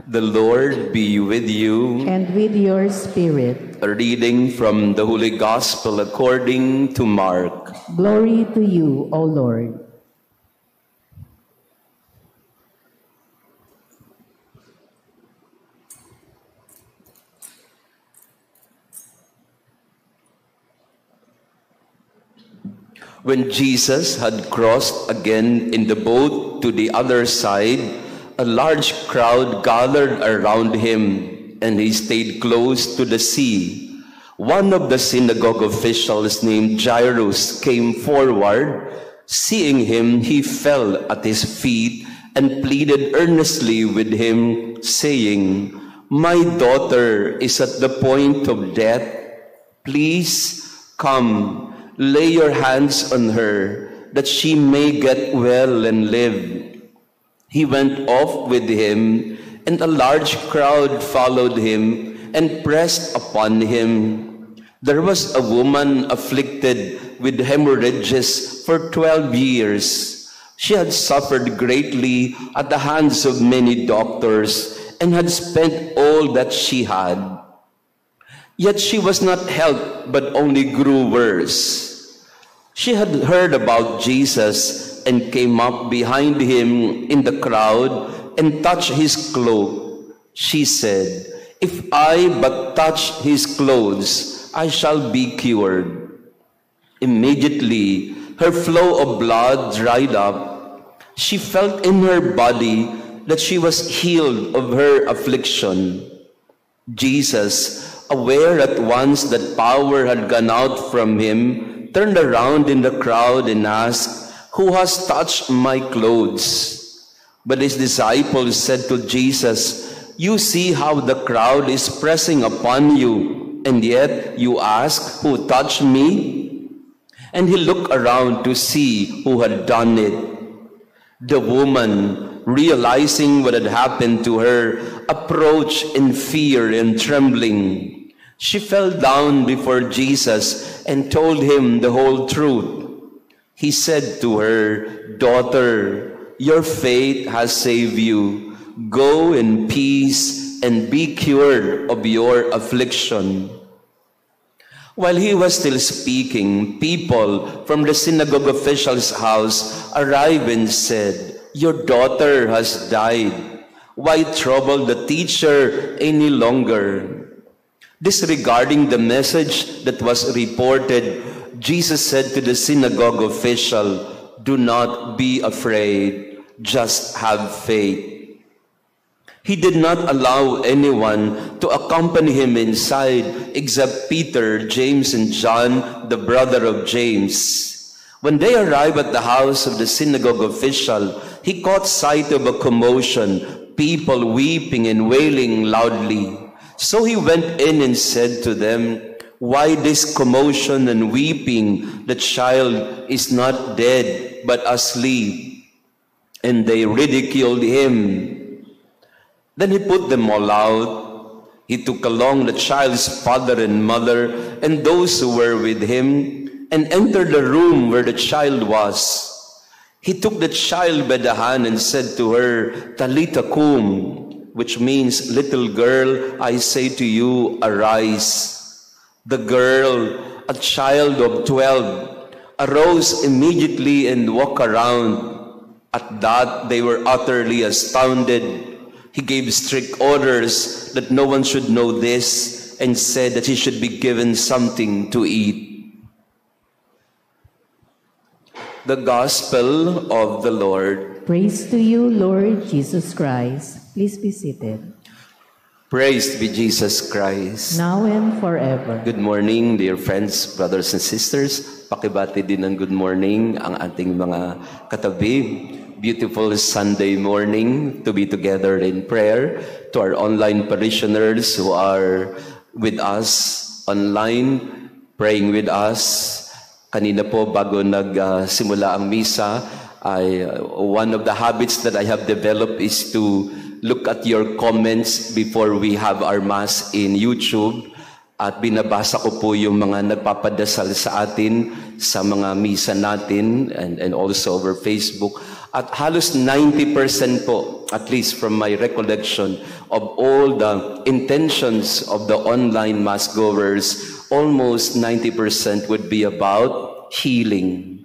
The Lord be with you. And with your spirit. A reading from the Holy Gospel according to Mark. Glory to you, O Lord. When Jesus had crossed again in the boat to the other side, a large crowd gathered around him, and he stayed close to the sea. One of the synagogue officials named Jairus came forward. Seeing him, he fell at his feet and pleaded earnestly with him, saying, "My daughter is at the point of death. Please come, lay your hands on her, that she may get well and live." He went off with him, and a large crowd followed him and pressed upon him. There was a woman afflicted with hemorrhages for 12 years. She had suffered greatly at the hands of many doctors and had spent all that she had. Yet she was not helped, but only grew worse. She had heard about Jesus and came up behind him in the crowd and touched his cloak. She said, "If I but touch his clothes, I shall be cured." Immediately, her flow of blood dried up. She felt in her body that she was healed of her affliction. Jesus, aware at once that power had gone out from him, turned around in the crowd and asked, "Who has touched my clothes?" But his disciples said to Jesus, "You see how the crowd is pressing upon you, and yet you ask, 'Who touched me?'" And he looked around to see who had done it. The woman, realizing what had happened to her, approached in fear and trembling. She fell down before Jesus and told him the whole truth. He said to her, "Daughter, your faith has saved you. Go in peace and be cured of your affliction." While he was still speaking, people from the synagogue official's house arrived and said, "Your daughter has died. Why trouble the teacher any longer?" Disregarding the message that was reported, Jesus said to the synagogue official, "Do not be afraid, just have faith." He did not allow anyone to accompany him inside except Peter, James, and John, the brother of James. When they arrived at the house of the synagogue official, he caught sight of a commotion, people weeping and wailing loudly. So he went in and said to them, "Why this commotion and weeping? The child is not dead, but asleep." And they ridiculed him. Then he put them all out. He took along the child's father and mother and those who were with him and entered the room where the child was. He took the child by the hand and said to her, "Talitha kum," which means, "Little girl, I say to you, arise." The girl, a child of 12, arose immediately and walked around. At that, they were utterly astounded. He gave strict orders that no one should know this and said that he should be given something to eat. The Gospel of the Lord. Praise to you, Lord Jesus Christ. Please be seated. Praise be Jesus Christ. Now and forever. Good morning, dear friends, brothers and sisters. Pakibati din ng good morning ang ating mga katabi. Beautiful Sunday morning to be together in prayer. To our online parishioners who are with us online, praying with us. Kanina po bago nagsimula ang misa, one of the habits that I have developed is to look at your comments before we have our Mass in YouTube. At binabasa ko po yung mga nagpapadasal sa atin sa mga misa natin and also over Facebook. At halos 90% po at least from my recollection of all the intentions of the online mass goers, almost 90% would be about healing.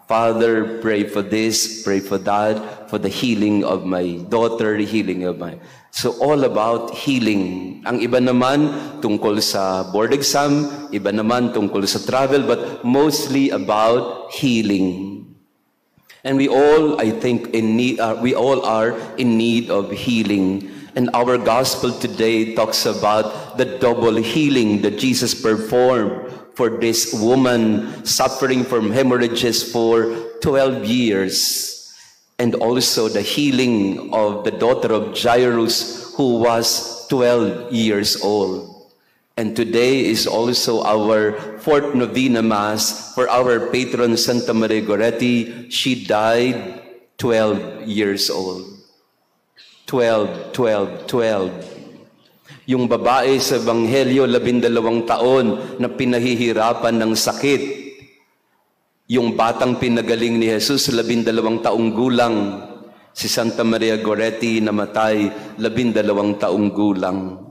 Father, pray for this, pray for that, for the healing of my daughter, the healing of my... So all about healing. Ang iba naman tungkol sa board exam, iba naman tungkol sa travel, but mostly about healing. And we all, I think, we all are in need of healing. And our gospel today talks about the double healing that Jesus performed for this woman suffering from hemorrhages for 12 years. And also the healing of the daughter of Jairus, who was 12 years old. And today is also our fourth novena mass for our patron Santa Maria Goretti. She died 12 years old. 12. Yung babae sa Ebanghelyo, 12 taon na pinahihirapan ng sakit. Yung batang pinagaling ni Jesus, 12 taong gulang. Si Santa Maria Goretti namatay, 12 taong gulang.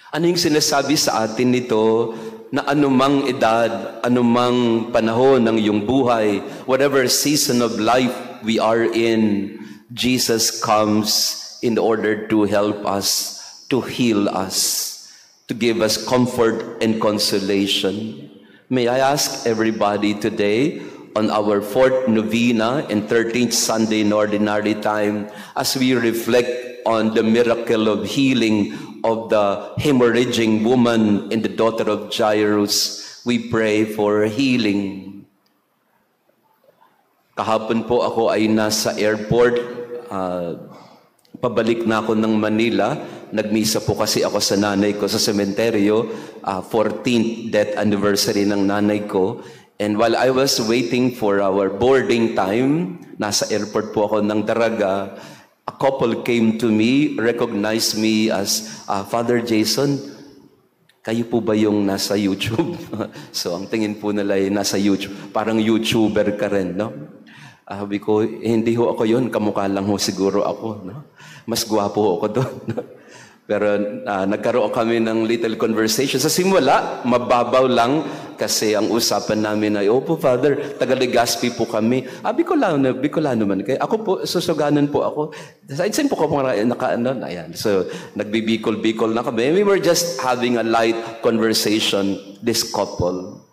Ano yung sinasabi sa atin nito na anumang edad, anumang panahon ng iyong buhay, whatever season of life we are in, Jesus comes in order to help us, to heal us, to give us comfort and consolation. May I ask everybody today on our fourth novena and 13th Sunday in Ordinary Time, as we reflect on the miracle of healing of the hemorrhaging woman and the daughter of Jairus, we pray for healing. Kahapon po ako ay nasa airport, pabalik na ako ng Manila. Nagmisa po kasi ako sa nanay ko sa sementeryo, 14th death anniversary ng nanay ko. And while I was waiting for our boarding time, nasa airport po ako ng Daraga, a couple came to me, recognized me as Father Jason. Kayo po ba yung nasa YouTube? So ang tingin po nila ay nasa YouTube. Parang YouTuber ka rin, no? Sabi ko, hindi ho ako yun, kamukha lang ho siguro ako, no? Mas gwapo ako doon. Pero nagkaroon kami ng little conversation. Sa simula, mababaw lang kasi ang usapan namin ay, opo Father, taga-Legazpi po kami. Bicolano man. Kaya ako po, susuganan po ako. Saan po ko naka-ano? Ayan. So, nagbibikol-bikol na kami. We were just having a light conversation, this couple.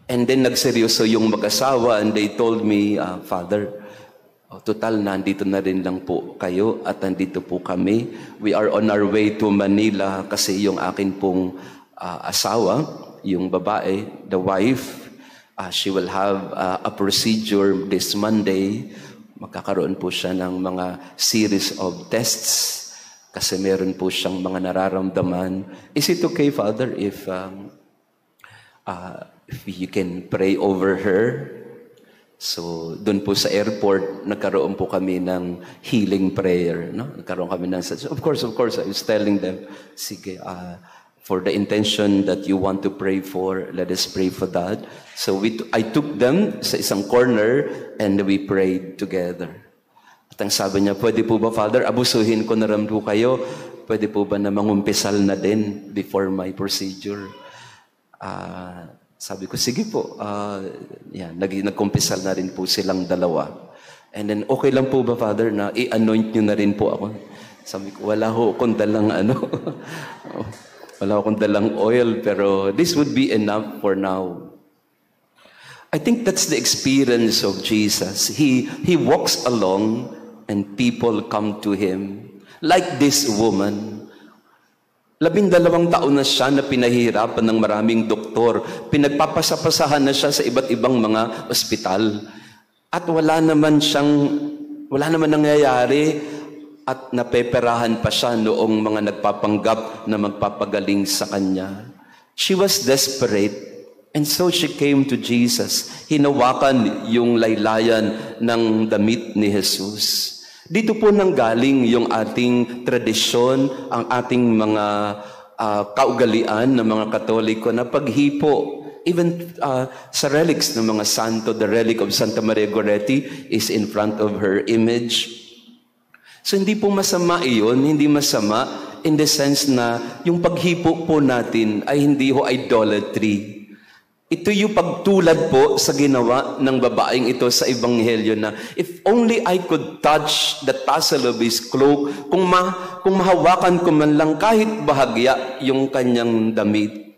And then nagseryoso yung mag-asawa and they told me, Father, total, nandito na rin lang po kayo at nandito po kami. We are on our way to Manila kasi yung akin pong asawa, yung babae, the wife, she will have a procedure this Monday. Magkakaroon po siya ng mga series of tests kasi meron po siyang mga nararamdaman. Is it okay, Father, if you can pray over her? So, doon po sa airport, nagkaroon po kami ng healing prayer. No? Nagkaroon kami ng... Of course, I was telling them, sige, for the intention that you want to pray for, let us pray for that. So, I took them sa isang corner and we prayed together. At ang sabi niya, pwede po ba, Father, abusuhin ko na rin po kayo? Pwede po ba na mangumpisal na din before my procedure? Sabi ko, sige po. Nagkumpisal na rin po silang dalawa. And then, okay lang po ba, Father, na i-anoint nyo na rin po ako? Sabi ko, wala ho akong dalang wala akong dalang oil, pero this would be enough for now. I think that's the experience of Jesus. He walks along and people come to Him. Like this woman. 12 taon na siya na pinahihirapan ng maraming doktor. Pinagpapasapasahan na siya sa iba't ibang mga ospital. At wala naman nangyayari at napeperahan pa siya noong mga nagpapanggap na magpapagaling sa kanya. She was desperate and so she came to Jesus. Hinawakan yung laylayan ng damit ni Jesus. Dito po nanggaling yung ating tradisyon, ang ating mga kaugalian ng mga Katoliko na paghipo. Even sa relics ng mga santo, the relic of Santa Maria Goretti is in front of her image. So hindi po masama iyon, hindi masama in the sense na yung paghipo po natin ay hindi ho idolatry. Ito yung pagtulad po sa ginawa ng babaeng ito sa Ebanghelyo na, if only I could touch the tassel of his cloak, kung mahawakan ko man lang kahit bahagya yung kanyang damit.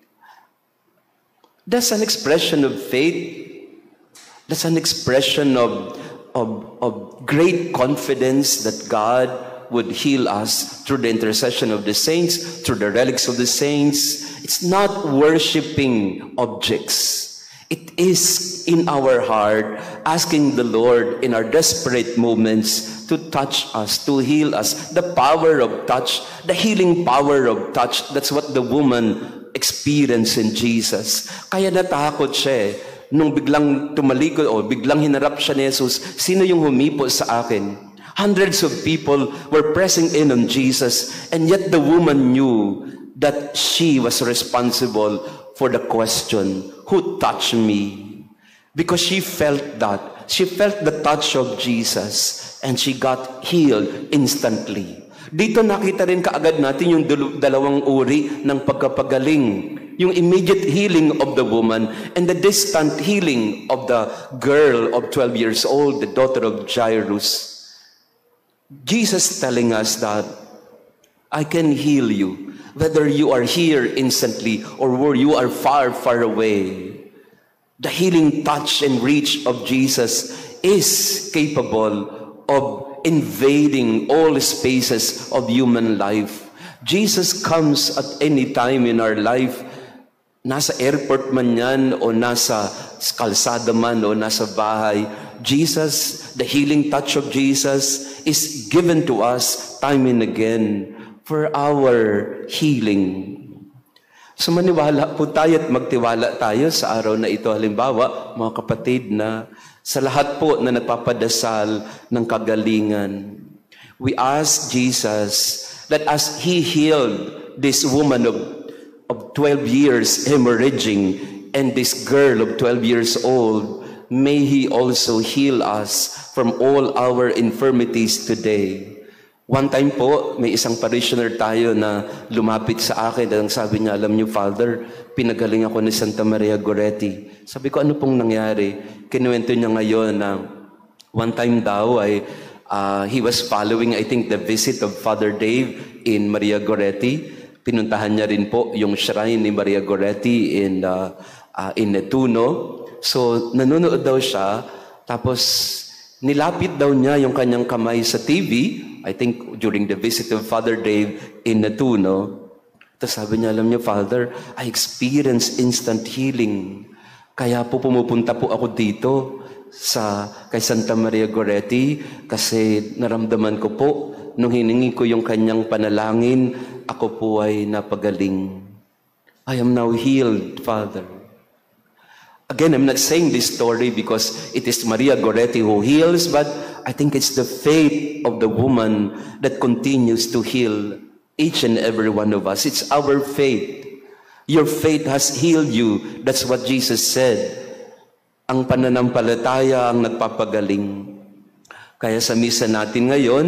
That's an expression of faith. That's an expression of great confidence that God would heal us through the intercession of the saints, through the relics of the saints. It's not worshiping objects. It is in our heart, asking the Lord in our desperate moments to touch us, to heal us. The power of touch, the healing power of touch, that's what the woman experienced in Jesus. Kaya natakot siya nung biglang tumalikod o biglang hinarap siya ni Jesus, sino yung humipo sa akin? Hundreds of people were pressing in on Jesus, and yet the woman knew that she was responsible for the question, who touched me? Because she felt that. She felt the touch of Jesus, and she got healed instantly. Dito nakita rin kaagad natin yung dalawang uri ng pagkapagaling. Yung immediate healing of the woman and the distant healing of the girl of 12 years old, the daughter of Jairus. Jesus telling us that I can heal you, whether you are here instantly or where you are far, far away. The healing touch and reach of Jesus is capable of invading all spaces of human life. Jesus comes at any time in our life. Nasa airport man yan, o nasa kalsada man, o nasa bahay. Jesus, the healing touch of Jesus is given to us time and again for our healing. So maniwala po tayo at magtiwala tayo sa araw na ito. Halimbawa, mga kapatid, na sa lahat po na nagpapadasal ng kagalingan, we ask Jesus that as He healed this woman of 12 years hemorrhaging and this girl of 12 years old, may He also heal us from all our infirmities today. One time po, may isang parishioner tayo na lumapit sa akin at sabi niya, alam niyo, Father, pinagaling ako ni Santa Maria Goretti. Sabi ko, ano pong nangyari? Kinuwento niya ngayon na one time daw ay he was following, I think, the visit of Father Dave in Maria Goretti. Pinuntahan niya rin po yung shrine ni Maria Goretti in Nettuno. So, nanonood daw siya, tapos nilapit daw niya yung kanyang kamay sa TV, I think during the visit of Father Dave in Nettuno. Tapos sabi niya, alam niyo, Father, I experienced instant healing. Kaya po pumupunta po ako dito kay Santa Maria Goretti kasi naramdaman ko po, nung hiningi ko yung kanyang panalangin, ako po ay napagaling. I am now healed, Father. Again, I'm not saying this story because it is Maria Goretti who heals, but I think it's the faith of the woman that continues to heal each and every one of us. It's our faith. Your faith has healed you. That's what Jesus said. Ang pananampalataya ang nagpapagaling. Kaya sa misa natin ngayon,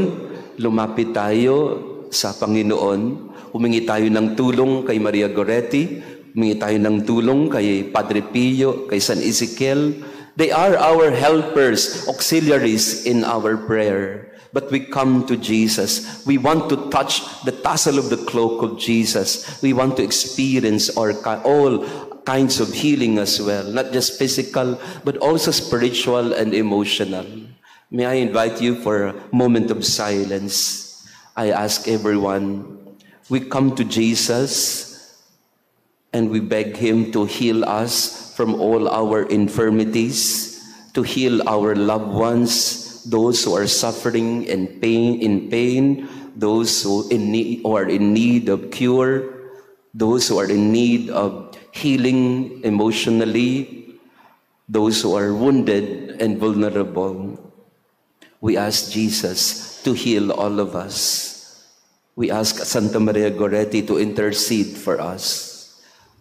lumapit tayo sa Panginoon. Humingi tayo ng tulong kay Maria Goretti. Humingi tayo ng tulong kay Padre Pio, kay San Ezekiel. They are our helpers, auxiliaries in our prayer. But we come to Jesus. We want to touch the tassel of the cloak of Jesus. We want to experience all kinds of healing as well. Not just physical, but also spiritual and emotional. May I invite you for a moment of silence. I ask everyone, we come to Jesus and we beg Him to heal us from all our infirmities, to heal our loved ones, those who are suffering and in pain, those who are in need of cure, those who are in need of healing emotionally, those who are wounded and vulnerable. We ask Jesus to heal all of us. We ask Santa Maria Goretti to intercede for us.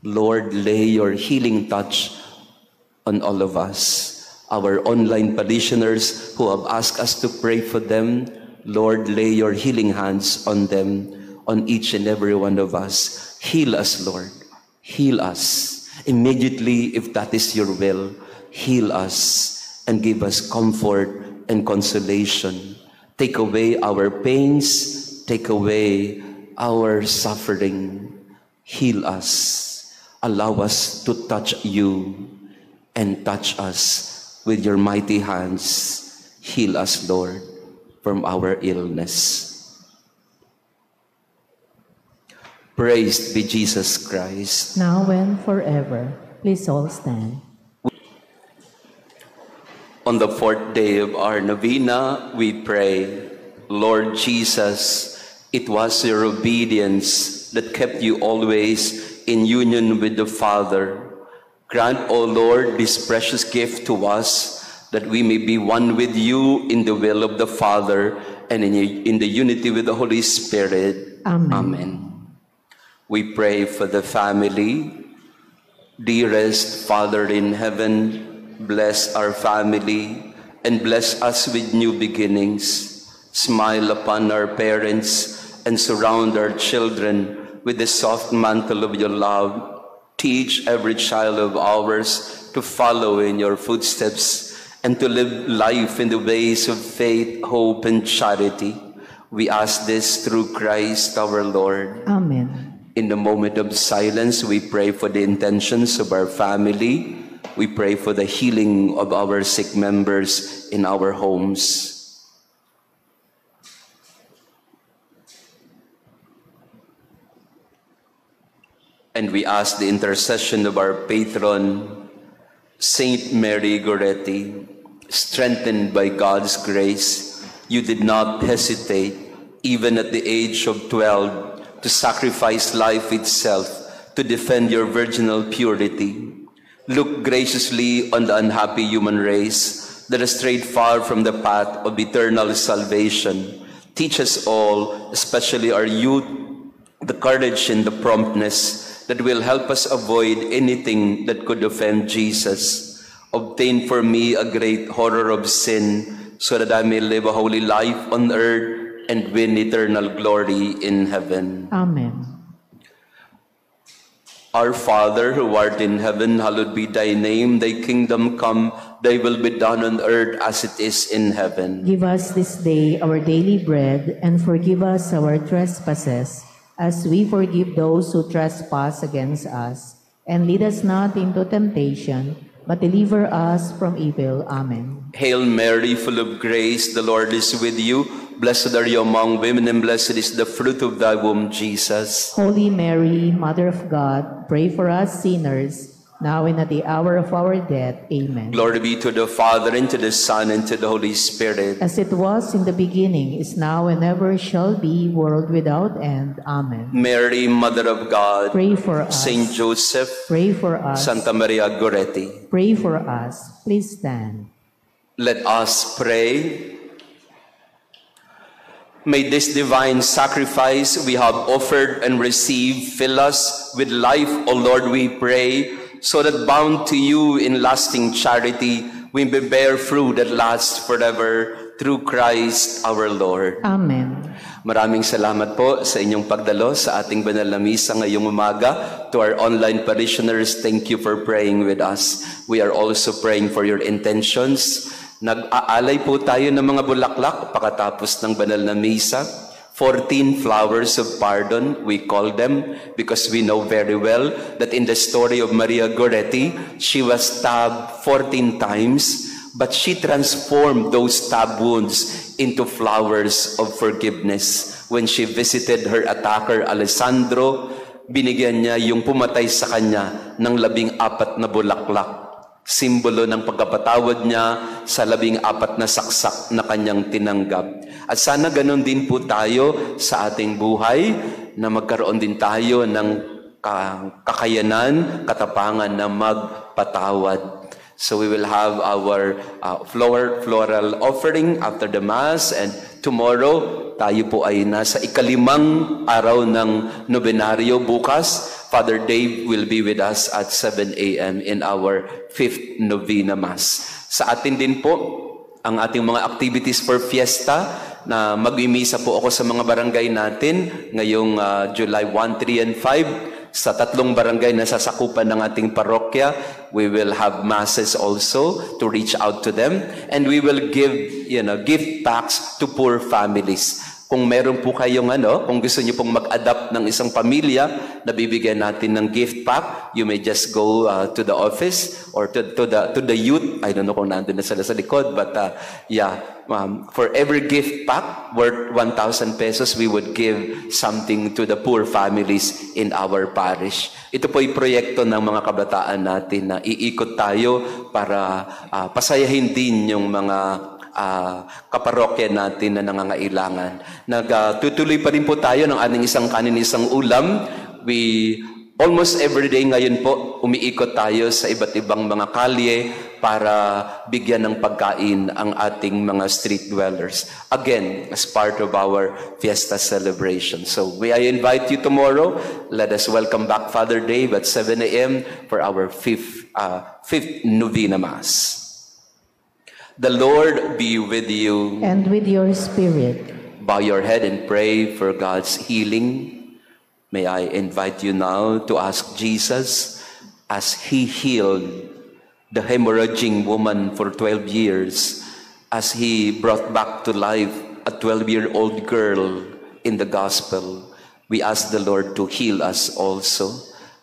Lord, lay your healing touch on all of us. Our online parishioners who have asked us to pray for them, Lord, lay your healing hands on them, on each and every one of us. Heal us, Lord. Heal us. Immediately, if that is your will, heal us and give us comfort and consolation. Take away our pains. Take away our suffering. Heal us. Allow us to touch you and touch us with your mighty hands. Heal us, Lord, from our illness. Praised be Jesus Christ. Now and forever. Please all stand. On the fourth day of our novena, we pray, Lord Jesus, it was your obedience that kept you always in union with the Father. Grant, O Lord, this precious gift to us, that we may be one with you in the will of the Father and in the unity with the Holy Spirit. Amen. Amen. We pray for the family. Dearest Father in heaven, bless our family and bless us with new beginnings. Smile upon our parents and surround our children with the soft mantle of your love. Teach every child of ours to follow in your footsteps and to live life in the ways of faith, hope, and charity. We ask this through Christ our Lord. Amen. In the moment of silence, we pray for the intentions of our family. We pray for the healing of our sick members in our homes. And we ask the intercession of our patron, Saint Mary Goretti. Strengthened by God's grace, you did not hesitate, even at the age of 12, to sacrifice life itself to defend your virginal purity. Look graciously on the unhappy human race that has strayed far from the path of eternal salvation. Teach us all, especially our youth, the courage and the promptness that will help us avoid anything that could offend Jesus. Obtain for me a great horror of sin, so that I may live a holy life on earth and win eternal glory in heaven. Amen. Our Father, who art in heaven, hallowed be thy name. Thy kingdom come, thy will be done on earth as it is in heaven. Give us this day our daily bread, and forgive us our trespasses, as we forgive those who trespass against us. And lead us not into temptation, but deliver us from evil. Amen. Hail Mary, full of grace, the Lord is with you. Blessed are you among women, and blessed is the fruit of thy womb, Jesus. Holy Mary, Mother of God, pray for us sinners, now and at the hour of our death. Amen. Glory be to the Father, and to the Son, and to the Holy Spirit. As it was in the beginning, is now, and ever shall be, world without end. Amen. Mary, Mother of God, Pray for us. Saint Joseph, Pray for us. Santa Maria Goretti. Pray for us. Please stand. Let us pray. May this divine sacrifice we have offered and received fill us with life, O Lord, we pray, so that bound to you in lasting charity, we may bear fruit that lasts forever, through Christ our Lord. Amen. Maraming salamat po sa inyong pagdalo sa ating banal na misa ngayong umaga. To our online parishioners, thank you for praying with us. We are also praying for your intentions. Nag-aalay po tayo ng mga bulaklak pagkatapos ng banal na misa. 14 flowers of pardon, we call them, because we know very well that in the story of Maria Goretti, she was stabbed 14 times, but she transformed those stab wounds into flowers of forgiveness. When she visited her attacker, Alessandro, binigyan niya yung pumatay sa kanya ng 14 na bulaklak. Simbolo ng pagkapatawad niya sa 14 na saksak na kanyang tinanggap. At sana ganun din po tayo sa ating buhay, na magkaroon din tayo ng kakayanan, katapangan na magpatawad. So we will have our floral offering after the Mass, and tomorrow tayo po ay nasa ikalimang araw ng nobenaryo. Bukas, Father Dave will be with us at 7 a.m. in our 5th Novena Mass. Sa atin din po, ang ating mga activities for fiesta, na magmimisa po ako sa mga barangay natin ngayong July 1, 3, and 5. Sa 3 barangay na sasakupan ng ating parokya, we will have masses also to reach out to them, and we will give, gift packs to poor families. Kung meron po kayong kung gusto niyo pong mag-adapt ng isang pamilya na bibigyan natin ng gift pack, you may just go to the office or to the youth. I don't know kung nandun na sila sa likod, but for every gift pack worth 1,000 pesos, we would give something to the poor families in our parish. Ito po ay proyekto ng mga kabataan natin na iikot tayo para pasayahin din yung mga kaparokya natin na nangangailangan. Nagtutuloy pa rin po tayo ng ating isang kanin, isang ulam. We almost every day ngayon po, umiikot tayo sa iba't ibang mga kalye para bigyan ng pagkain ang ating mga street dwellers. Again, as part of our fiesta celebration. So, may I invite you tomorrow. Let us welcome back Father Dave at 7 a.m. for our fifth Novena Mass. The Lord be with you. And with your spirit. Bow your head and pray for God's healing. May I invite you now to ask Jesus, as He healed the hemorrhaging woman for 12 years, as He brought back to life a 12-year-old girl in the gospel, we ask the Lord to heal us also.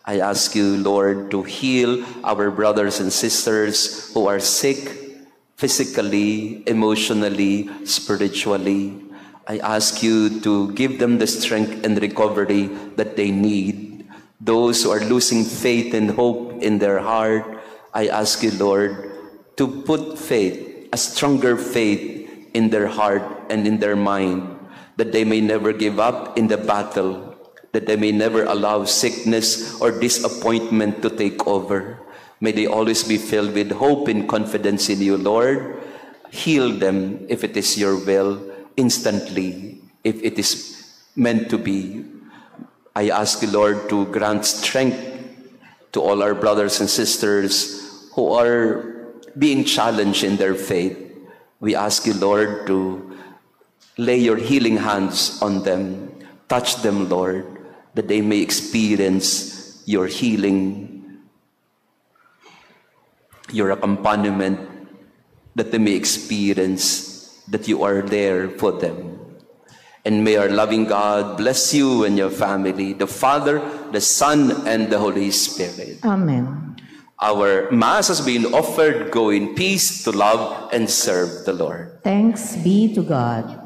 I ask you, Lord, to heal our brothers and sisters who are sick, physically, emotionally, spiritually. I ask you to give them the strength and recovery that they need. Those who are losing faith and hope in their heart, I ask you, Lord, to put faith, a stronger faith in their heart and in their mind, that they may never give up in the battle, that they may never allow sickness or disappointment to take over. May they always be filled with hope and confidence in you, Lord. Heal them if it is your will, instantly, if it is meant to be. I ask you, Lord, to grant strength to all our brothers and sisters who are being challenged in their faith. We ask you, Lord, to lay your healing hands on them. Touch them, Lord, that they may experience your healing, your accompaniment, that they may experience that you are there for them. And may our loving God bless you and your family, the Father, the Son, and the Holy Spirit. Amen. Our Mass has been offered. Go in peace to love and serve the Lord. Thanks be to God.